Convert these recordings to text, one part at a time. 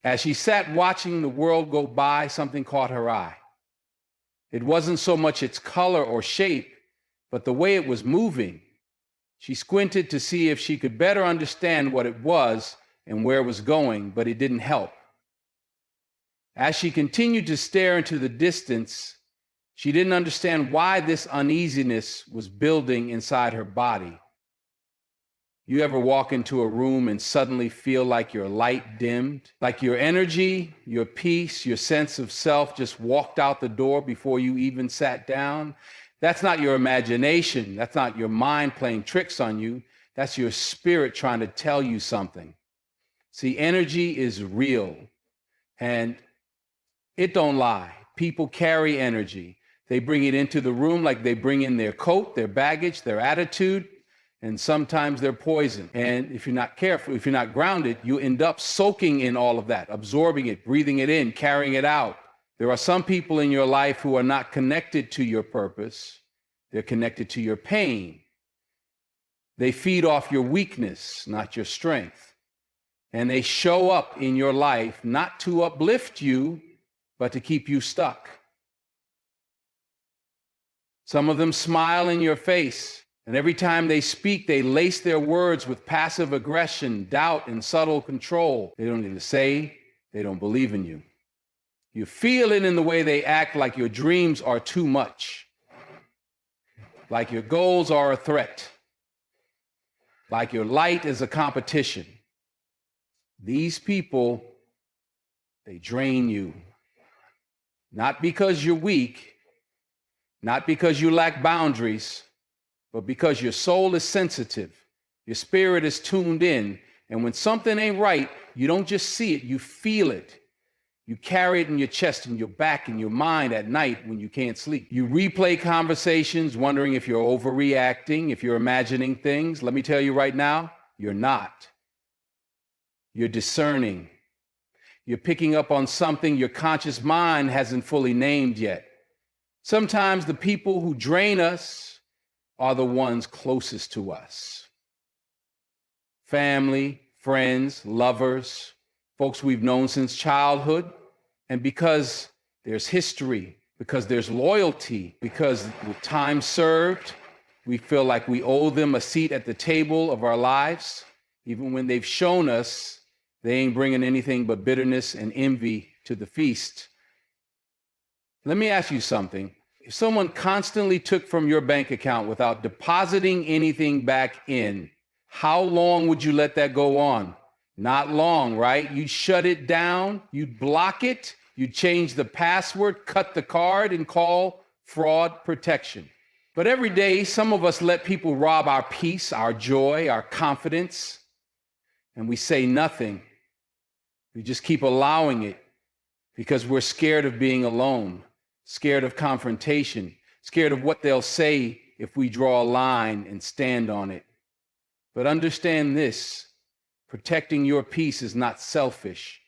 As she sat watching the world go by, something caught her eye. It wasn't so much its color or shape, but the way it was moving. She squinted to see if she could better understand what it was and where it was going, but it didn't help. As she continued to stare into the distance, she didn't understand why this uneasiness was building inside her body. You ever walk into a room and suddenly feel like your light dimmed? Like your energy, your peace, your sense of self just walked out the door before you even sat down? That's not your imagination. That's not your mind playing tricks on you. That's your spirit trying to tell you something. See, energy is real, and it don't lie. People carry energy. They bring it into the room like they bring in their coat, their baggage, their attitude, and sometimes their poison. And if you're not careful, if you're not grounded, you end up soaking in all of that, absorbing it, breathing it in, carrying it out. There are some people in your life who are not connected to your purpose. They're connected to your pain. They feed off your weakness, not your strength. And they show up in your life not to uplift you, but to keep you stuck. Some of them smile in your face, and every time they speak, they lace their words with passive aggression, doubt, and subtle control. They don't need to say, they don't believe in you. You feel it in the way they act, like your dreams are too much, like your goals are a threat, like your light is a competition. These people, they drain you. Not because you're weak, not because you lack boundaries, but because your soul is sensitive, your spirit is tuned in, and when something ain't right, you don't just see it, you feel it. You carry it in your chest and your back and your mind at night when you can't sleep. You replay conversations, wondering if you're overreacting, if you're imagining things. Let me tell you right now, you're not. You're discerning. You're picking up on something your conscious mind hasn't fully named yet. Sometimes the people who drain us are the ones closest to us. Family, friends, lovers, folks we've known since childhood. And because there's history, because there's loyalty, because with time served, we feel like we owe them a seat at the table of our lives, even when they've shown us they ain't bringing anything but bitterness and envy to the feast. Let me ask you something. If someone constantly took from your bank account without depositing anything back in, how long would you let that go on? Not long, right? You'd shut it down, you'd block it, you'd change the password, cut the card, and call fraud protection. But every day, some of us let people rob our peace, our joy, our confidence, and we say nothing. We just keep allowing it because we're scared of being alone, scared of confrontation, scared of what they'll say if we draw a line and stand on it. But understand this, protecting your peace is not selfish.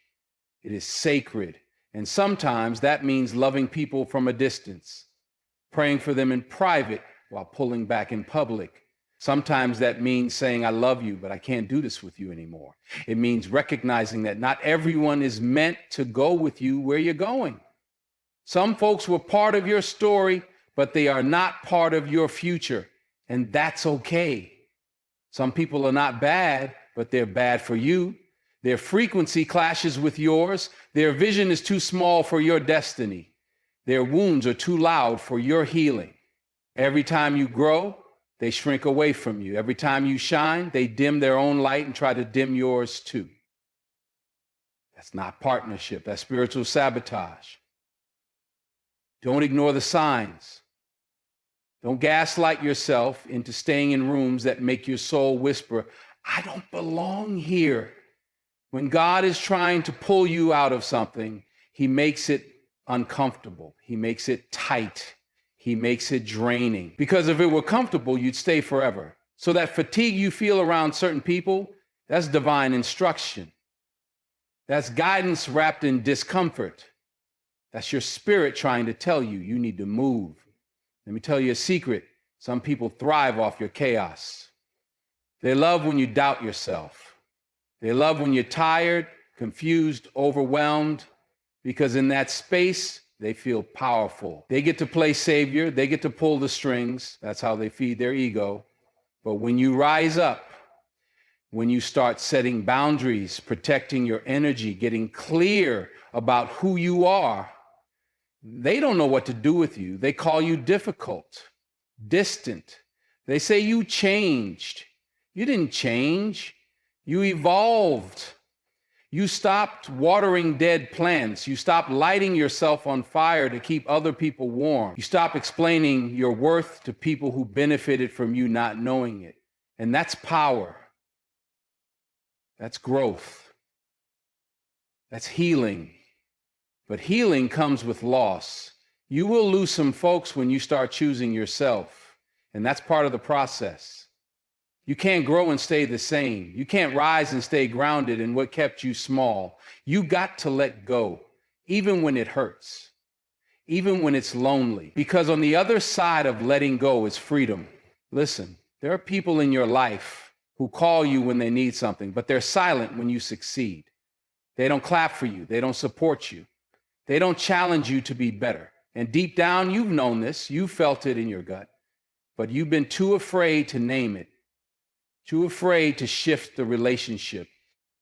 It is sacred. And sometimes that means loving people from a distance, praying for them in private while pulling back in public. Sometimes that means saying, I love you, but I can't do this with you anymore. It means recognizing that not everyone is meant to go with you where you're going. Some folks were part of your story, but they are not part of your future, and that's okay. Some people are not bad, but they're bad for you. Their frequency clashes with yours. Their vision is too small for your destiny. Their wounds are too loud for your healing. Every time you grow, they shrink away from you. Every time you shine, they dim their own light and try to dim yours too. That's not partnership. That's spiritual sabotage. Don't ignore the signs. Don't gaslight yourself into staying in rooms that make your soul whisper, I don't belong here. When God is trying to pull you out of something, he makes it uncomfortable. He makes it tight. He makes it draining. Because if it were comfortable, you'd stay forever. So that fatigue you feel around certain people, that's divine instruction. That's guidance wrapped in discomfort. That's your spirit trying to tell you, you need to move. Let me tell you a secret. Some people thrive off your chaos. They love when you doubt yourself. They love when you're tired, confused, overwhelmed, because in that space, they feel powerful. They get to play savior. They get to pull the strings. That's how they feed their ego. But when you rise up, when you start setting boundaries, protecting your energy, getting clear about who you are, they don't know what to do with you. They call you difficult, distant. They say you changed. You didn't change. You evolved. You stopped watering dead plants. You stopped lighting yourself on fire to keep other people warm. You stopped explaining your worth to people who benefited from you not knowing it. And that's power. That's growth. That's healing. But healing comes with loss. You will lose some folks when you start choosing yourself. And that's part of the process. You can't grow and stay the same. You can't rise and stay grounded in what kept you small. You got to let go, even when it hurts, even when it's lonely. Because on the other side of letting go is freedom. Listen, there are people in your life who call you when they need something, but they're silent when you succeed. They don't clap for you. They don't support you. They don't challenge you to be better. And deep down, you've known this. You felt it in your gut, but you've been too afraid to name it, too afraid to shift the relationship.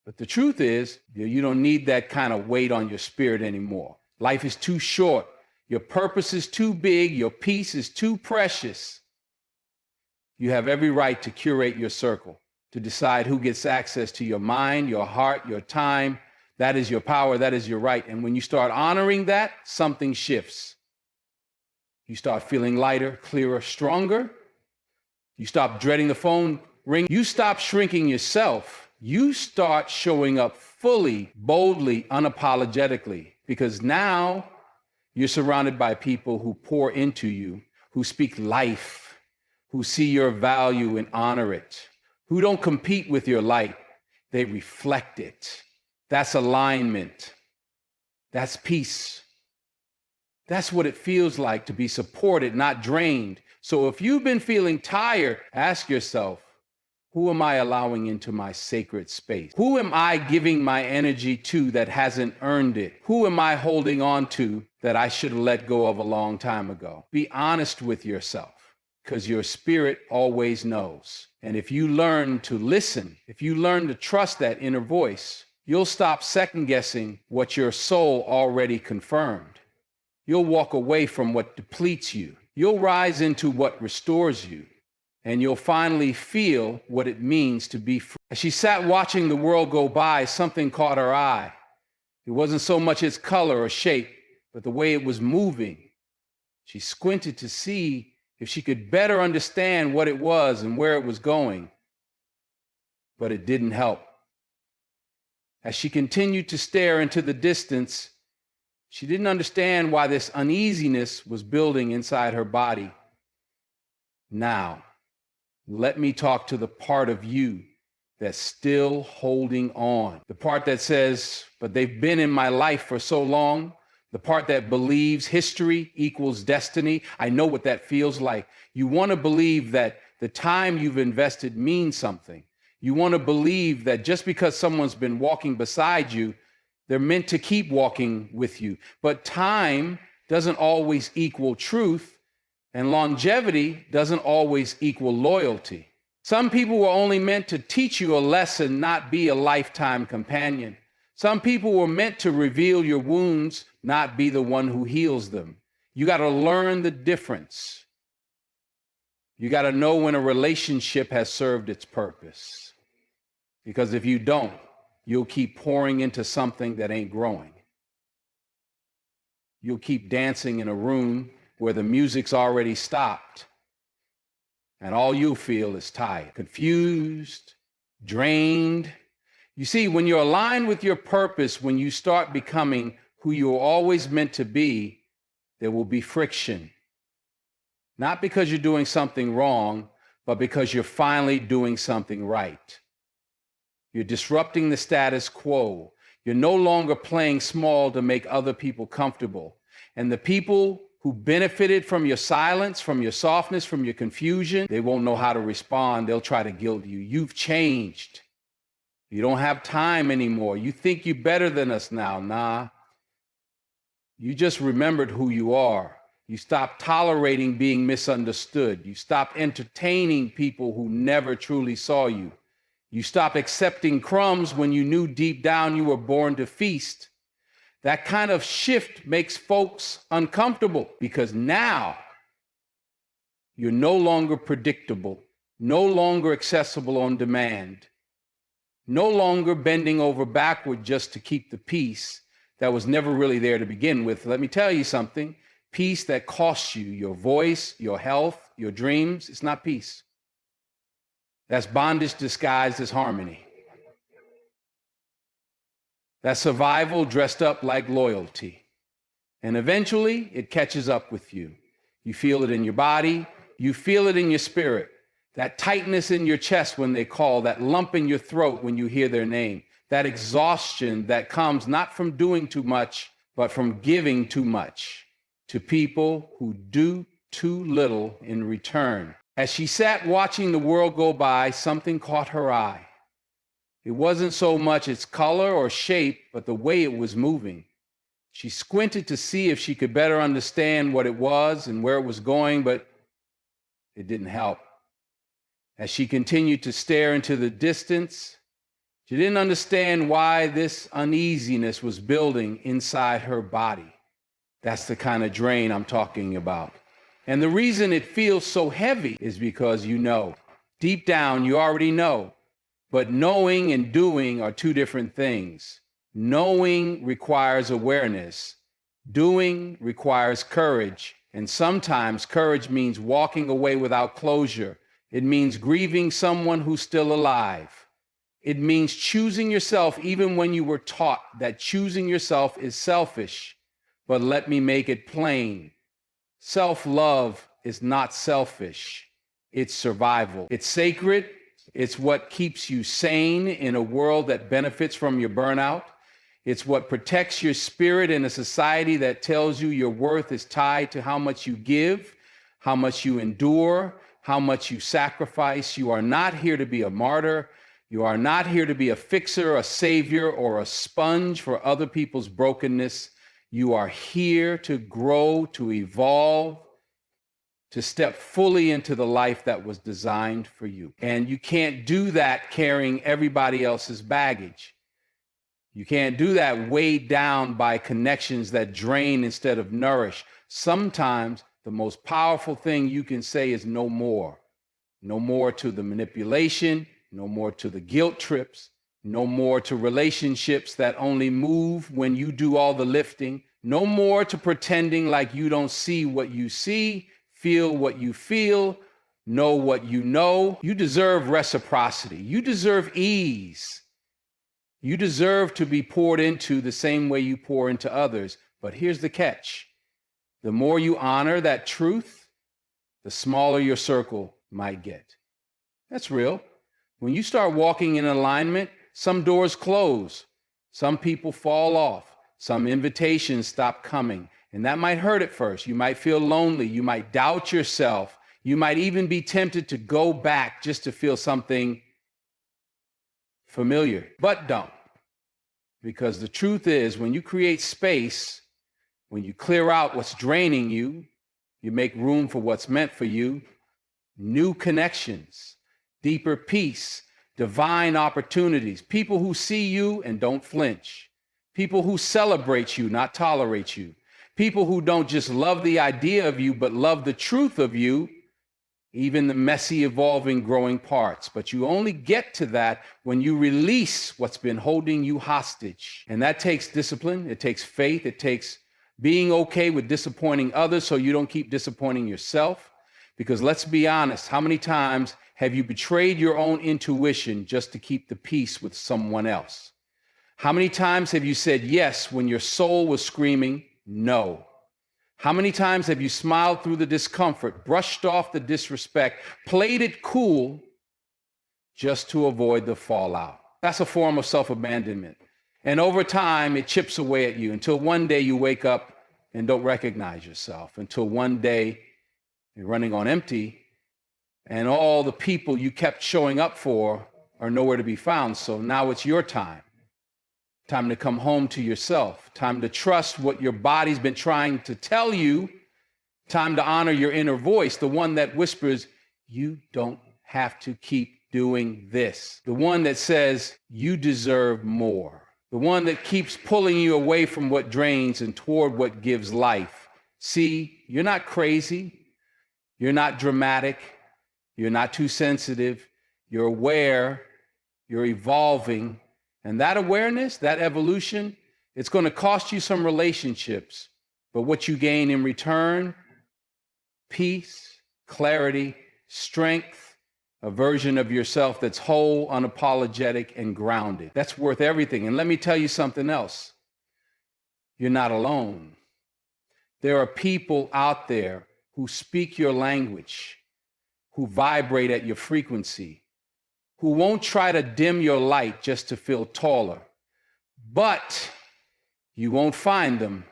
But the truth is, you don't need that kind of weight on your spirit anymore. Life is too short. Your purpose is too big. Your peace is too precious. You have every right to curate your circle, to decide who gets access to your mind, your heart, your time. That is your power. That is your right. And when you start honoring that, something shifts. You start feeling lighter, clearer, stronger. You stop dreading the phone ring. You stop shrinking yourself. You start showing up fully, boldly, unapologetically, because now you're surrounded by people who pour into you, who speak life, who see your value and honor it, who don't compete with your light. They reflect it. That's alignment. That's peace. That's what it feels like to be supported, not drained. So if you've been feeling tired, ask yourself, who am I allowing into my sacred space? Who am I giving my energy to that hasn't earned it? Who am I holding on to that I should have let go of a long time ago? Be honest with yourself, because your spirit always knows. And if you learn to listen, if you learn to trust that inner voice, you'll stop second guessing what your soul already confirmed. You'll walk away from what depletes you. You'll rise into what restores you. And you'll finally feel what it means to be free. As she sat watching the world go by, something caught her eye. It wasn't so much its color or shape, but the way it was moving. She squinted to see if she could better understand what it was and where it was going. But it didn't help. As she continued to stare into the distance, she didn't understand why this uneasiness was building inside her body. Now, let me talk to the part of you that's still holding on. The part that says, but they've been in my life for so long. The part that believes history equals destiny. I know what that feels like. You want to believe that the time you've invested means something. You want to believe that just because someone's been walking beside you, they're meant to keep walking with you. But time doesn't always equal truth. And longevity doesn't always equal loyalty. Some people were only meant to teach you a lesson, not be a lifetime companion. Some people were meant to reveal your wounds, not be the one who heals them. You got to learn the difference. You got to know when a relationship has served its purpose. Because if you don't, you'll keep pouring into something that ain't growing. You'll keep dancing in a room where the music's already stopped, and all you'll feel is tired, confused, drained. You see, when you're aligned with your purpose, when you start becoming who you were always meant to be, there will be friction. Not because you're doing something wrong, but because you're finally doing something right. You're disrupting the status quo. You're no longer playing small to make other people comfortable. And the people who benefited from your silence, from your softness, from your confusion, they won't know how to respond. They'll try to guilt you. You've changed. You don't have time anymore. You think you're better than us now. Nah, you just remembered who you are. You stopped tolerating being misunderstood. You stopped entertaining people who never truly saw you. You stopped accepting crumbs when you knew deep down you were born to feast. That kind of shift makes folks uncomfortable because now you're no longer predictable, no longer accessible on demand, no longer bending over backward just to keep the peace that was never really there to begin with. Let me tell you something. Peace that costs you your voice, your health, your dreams, it's not peace. That's bondage disguised as harmony. That's survival dressed up like loyalty. And eventually, it catches up with you. You feel it in your body. You feel it in your spirit. That tightness in your chest when they call, that lump in your throat when you hear their name, that exhaustion that comes not from doing too much, but from giving too much to people who do too little in return. As she sat watching the world go by, something caught her eye. It wasn't so much its color or shape, but the way it was moving. She squinted to see if she could better understand what it was and where it was going, but it didn't help. As she continued to stare into the distance, she didn't understand why this uneasiness was building inside her body. That's the kind of drain I'm talking about. And the reason it feels so heavy is because you know. Deep down, you already know. But knowing and doing are two different things. Knowing requires awareness. Doing requires courage. And sometimes courage means walking away without closure. It means grieving someone who's still alive. It means choosing yourself even when you were taught that choosing yourself is selfish. But let me make it plain. Self-love is not selfish. It's survival. It's sacred. It's what keeps you sane in a world that benefits from your burnout. It's what protects your spirit in a society that tells you your worth is tied to how much you give, how much you endure, how much you sacrifice. You are not here to be a martyr. You are not here to be a fixer, a savior, or a sponge for other people's brokenness. You are here to grow, to evolve, to step fully into the life that was designed for you. And you can't do that carrying everybody else's baggage. You can't do that weighed down by connections that drain instead of nourish. Sometimes the most powerful thing you can say is no more. No more to the manipulation, no more to the guilt trips, no more to relationships that only move when you do all the lifting, no more to pretending like you don't see what you see, feel what you feel, know what you know. You deserve reciprocity. You deserve ease. You deserve to be poured into the same way you pour into others. But here's the catch. The more you honor that truth, the smaller your circle might get. That's real. When you start walking in alignment, some doors close, some people fall off, some invitations stop coming, and that might hurt at first. You might feel lonely, you might doubt yourself, you might even be tempted to go back just to feel something familiar, but don't. Because the truth is, when you create space, when you clear out what's draining you, you make room for what's meant for you, new connections, deeper peace, divine opportunities, people who see you and don't flinch, people who celebrate you, not tolerate you, people who don't just love the idea of you, but love the truth of you, even the messy, evolving, growing parts. But you only get to that when you release what's been holding you hostage. And that takes discipline, it takes faith, it takes being okay with disappointing others so you don't keep disappointing yourself. Because let's be honest, how many times have you betrayed your own intuition just to keep the peace with someone else? How many times have you said yes when your soul was screaming no? How many times have you smiled through the discomfort, brushed off the disrespect, played it cool just to avoid the fallout? That's a form of self-abandonment. And over time, it chips away at you until one day you wake up and don't recognize yourself, until one day you're running on empty and all the people you kept showing up for are nowhere to be found. So now it's your time. Time to come home to yourself. Time to trust what your body's been trying to tell you. Time to honor your inner voice, the one that whispers, you don't have to keep doing this. The one that says, you deserve more. The one that keeps pulling you away from what drains and toward what gives life. See, you're not crazy. You're not dramatic. You're not too sensitive. You're aware. You're evolving. And that awareness, that evolution, it's going to cost you some relationships. But what you gain in return, peace, clarity, strength, a version of yourself that's whole, unapologetic, and grounded. That's worth everything. And let me tell you something else. You're not alone. There are people out there who speak your language, who vibrate at your frequency, who won't try to dim your light just to feel taller. But you won't find them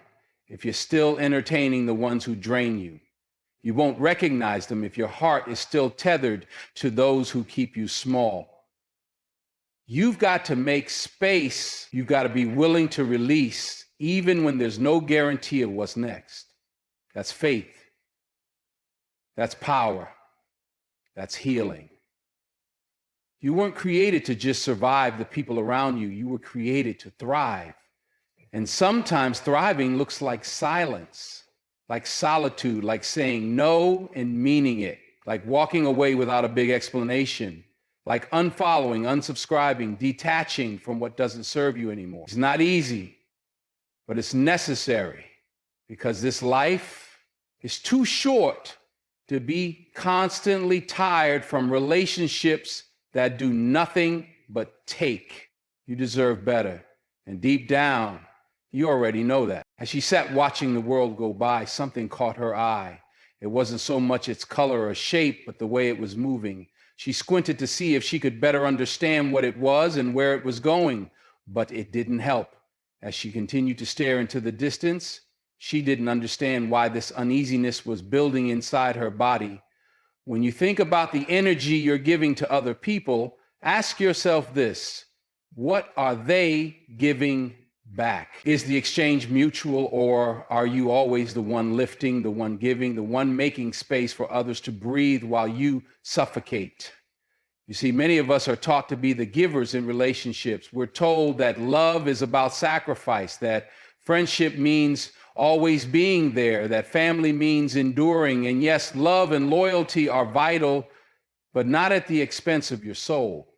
if you're still entertaining the ones who drain you. You won't recognize them if your heart is still tethered to those who keep you small. You've got to make space. You've got to be willing to release, even when there's no guarantee of what's next. That's faith. That's power. That's healing. You weren't created to just survive the people around you. You were created to thrive. And sometimes thriving looks like silence, like solitude, like saying no and meaning it, like walking away without a big explanation, like unfollowing, unsubscribing, detaching from what doesn't serve you anymore. It's not easy, but it's necessary, because this life is too short to be constantly tired from relationships that do nothing but take. You deserve better. And deep down, you already know that. As she sat watching the world go by, something caught her eye. It wasn't so much its color or shape, but the way it was moving. She squinted to see if she could better understand what it was and where it was going, but it didn't help. As she continued to stare into the distance, she didn't understand why this uneasiness was building inside her body. When you think about the energy you're giving to other people, ask yourself this: what are they giving back? Is the exchange mutual, or are you always the one lifting, the one giving, the one making space for others to breathe while you suffocate? You see, many of us are taught to be the givers in relationships. We're told that love is about sacrifice, that friendship means always being there, that family means enduring. And yes, love and loyalty are vital, but not at the expense of your soul,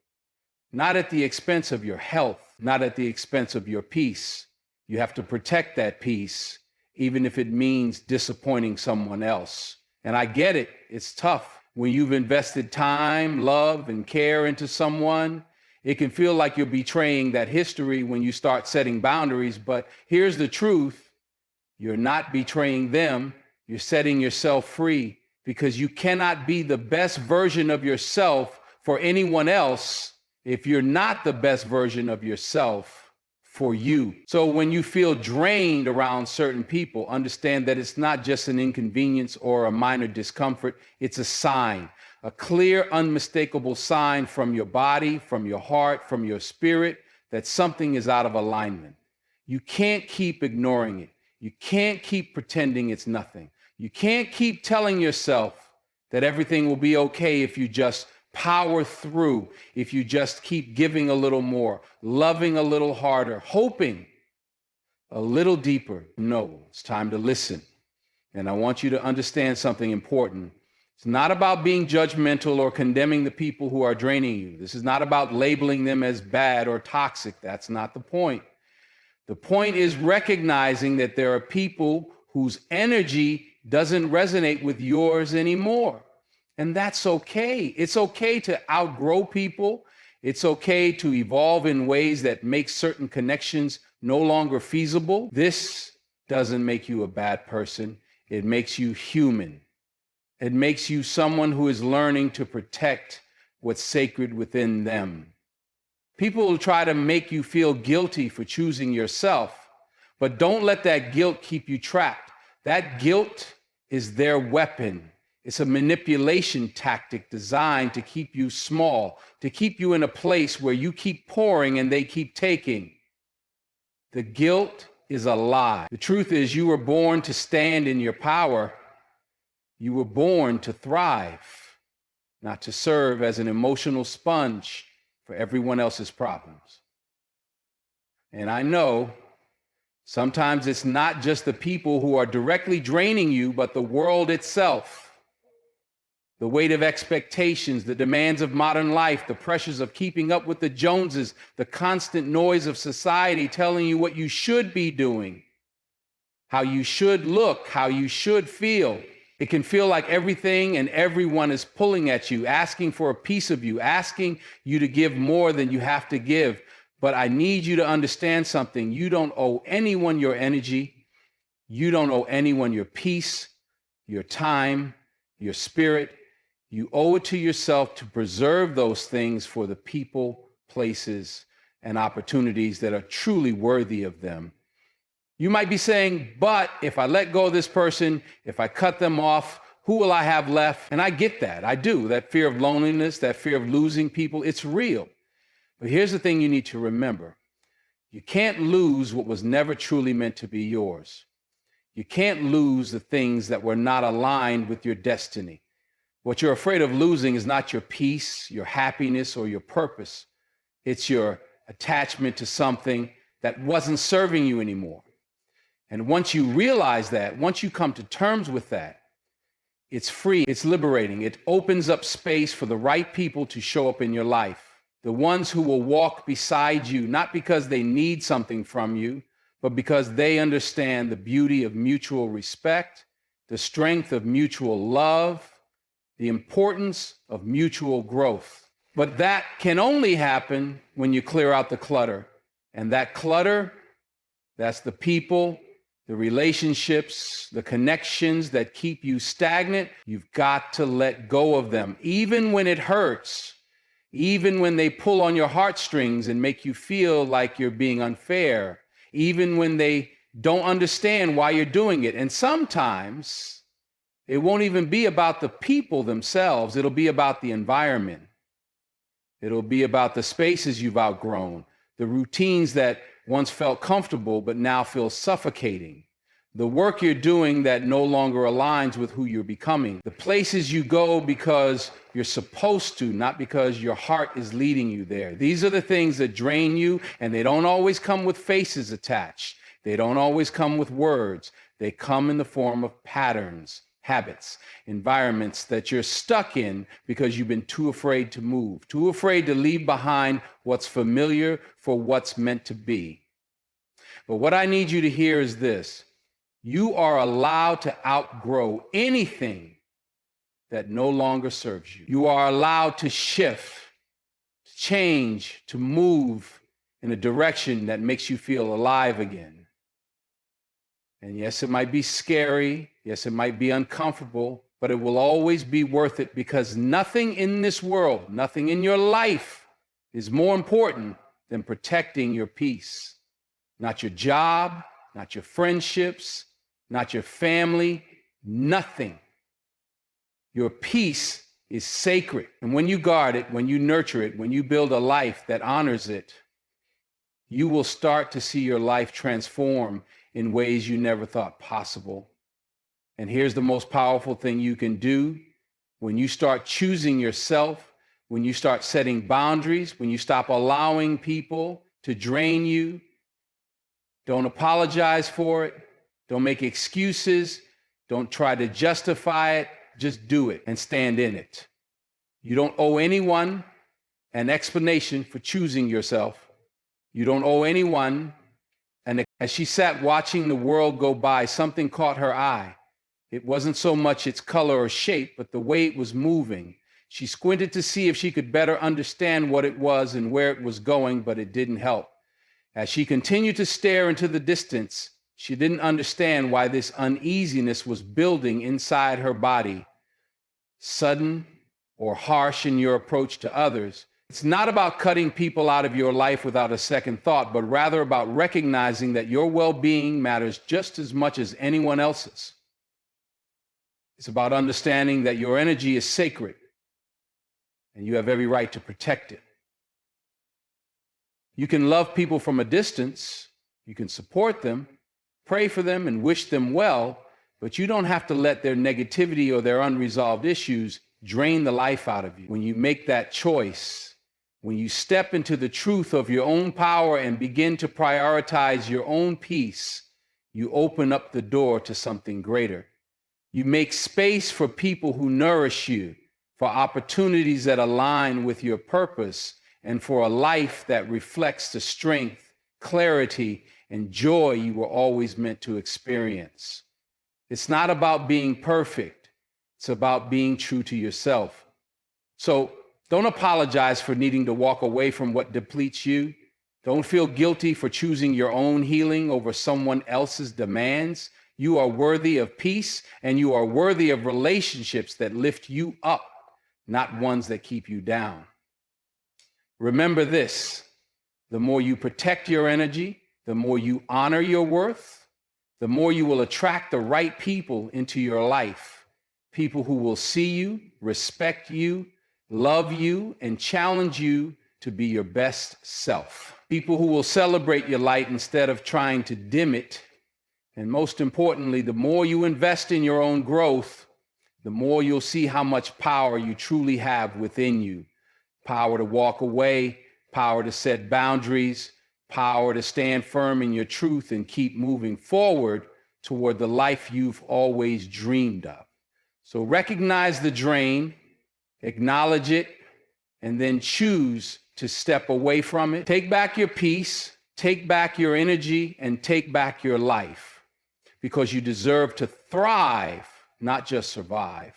not at the expense of your health, not at the expense of your peace. You have to protect that peace, even if it means disappointing someone else. And I get it. It's tough. When you've invested time, love, and care into someone, it can feel like you're betraying that history when you start setting boundaries. But here's the truth. You're not betraying them. You're setting yourself free, because you cannot be the best version of yourself for anyone else if you're not the best version of yourself for you. So when you feel drained around certain people, understand that it's not just an inconvenience or a minor discomfort. It's a sign, a clear, unmistakable sign from your body, from your heart, from your spirit, that something is out of alignment. You can't keep ignoring it. You can't keep pretending it's nothing. You can't keep telling yourself that everything will be okay if you just power through, if you just keep giving a little more, loving a little harder, hoping a little deeper. No, it's time to listen. And I want you to understand something important. It's not about being judgmental or condemning the people who are draining you. This is not about labeling them as bad or toxic. That's not the point. The point is recognizing that there are people whose energy doesn't resonate with yours anymore. And that's okay. It's okay to outgrow people. It's okay to evolve in ways that make certain connections no longer feasible. This doesn't make you a bad person. It makes you human. It makes you someone who is learning to protect what's sacred within them. People will try to make you feel guilty for choosing yourself, but don't let that guilt keep you trapped. That guilt is their weapon. It's a manipulation tactic designed to keep you small, to keep you in a place where you keep pouring and they keep taking. The guilt is a lie. The truth is, you were born to stand in your power. You were born to thrive, not to serve as an emotional sponge for everyone else's problems. And I know sometimes it's not just the people who are directly draining you, but the world itself. The weight of expectations, the demands of modern life, the pressures of keeping up with the Joneses, the constant noise of society telling you what you should be doing, how you should look, how you should feel. It can feel like everything and everyone is pulling at you, asking for a piece of you, asking you to give more than you have to give. But I need you to understand something. You don't owe anyone your energy. You don't owe anyone your peace, your time, your spirit. You owe it to yourself to preserve those things for the people, places, and opportunities that are truly worthy of them. You might be saying, but if I let go of this person, if I cut them off, who will I have left? And I get that. I do. That fear of loneliness, that fear of losing people, it's real. But here's the thing you need to remember. You can't lose what was never truly meant to be yours. You can't lose the things that were not aligned with your destiny. What you're afraid of losing is not your peace, your happiness, or your purpose. It's your attachment to something that wasn't serving you anymore. And once you realize that, once you come to terms with that, it's free, it's liberating. It opens up space for the right people to show up in your life. The ones who will walk beside you, not because they need something from you, but because they understand the beauty of mutual respect, the strength of mutual love, the importance of mutual growth. But that can only happen when you clear out the clutter. And that clutter, that's the people, the relationships, the connections that keep you stagnant. You've got to let go of them, even when it hurts, even when they pull on your heartstrings and make you feel like you're being unfair, even when they don't understand why you're doing it. And sometimes it won't even be about the people themselves. It'll be about the environment. It'll be about the spaces you've outgrown, the routines that once felt comfortable but now feel suffocating, the work you're doing that no longer aligns with who you're becoming, the places you go because you're supposed to, not because your heart is leading you there. These are the things that drain you, and they don't always come with faces attached. They don't always come with words. They come in the form of patterns, habits, environments that you're stuck in because you've been too afraid to move, too afraid to leave behind what's familiar for what's meant to be. But what I need you to hear is this. You are allowed to outgrow anything that no longer serves you. You are allowed to shift, to change, to move in a direction that makes you feel alive again. And yes, it might be scary. Yes, it might be uncomfortable, but it will always be worth it, because nothing in this world, nothing in your life is more important than protecting your peace. Not your job, not your friendships, not your family, nothing. Your peace is sacred. And when you guard it, when you nurture it, when you build a life that honors it, you will start to see your life transform in ways you never thought possible. And here's the most powerful thing you can do. When you start choosing yourself, when you start setting boundaries, when you stop allowing people to drain you, don't apologize for it. Don't make excuses. Don't try to justify it. Just do it and stand in it. You don't owe anyone an explanation for choosing yourself. You don't owe anyone. And as she sat watching the world go by, something caught her eye. It wasn't so much its color or shape, but the way it was moving. She squinted to see if she could better understand what it was and where it was going, but it didn't help. As she continued to stare into the distance, she didn't understand why this uneasiness was building inside her body. Sudden or harsh in your approach to others. It's not about cutting people out of your life without a second thought, but rather about recognizing that your well-being matters just as much as anyone else's. It's about understanding that your energy is sacred and you have every right to protect it. You can love people from a distance, you can support them, pray for them, and wish them well, but you don't have to let their negativity or their unresolved issues drain the life out of you. When you make that choice, when you step into the truth of your own power and begin to prioritize your own peace, you open up the door to something greater. You make space for people who nourish you, for opportunities that align with your purpose, and for a life that reflects the strength, clarity, and joy you were always meant to experience. It's not about being perfect. It's about being true to yourself. So don't apologize for needing to walk away from what depletes you. Don't feel guilty for choosing your own healing over someone else's demands. You are worthy of peace, and you are worthy of relationships that lift you up, not ones that keep you down. Remember this: the more you protect your energy, the more you honor your worth, the more you will attract the right people into your life. People who will see you, respect you, love you, and challenge you to be your best self. People who will celebrate your light instead of trying to dim it. And most importantly, the more you invest in your own growth, the more you'll see how much power you truly have within you. Power to walk away, power to set boundaries, power to stand firm in your truth and keep moving forward toward the life you've always dreamed of. So recognize the drain, acknowledge it, and then choose to step away from it. Take back your peace, take back your energy, and take back your life, because you deserve to thrive, not just survive.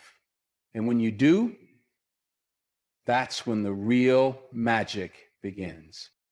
And when you do, that's when the real magic begins.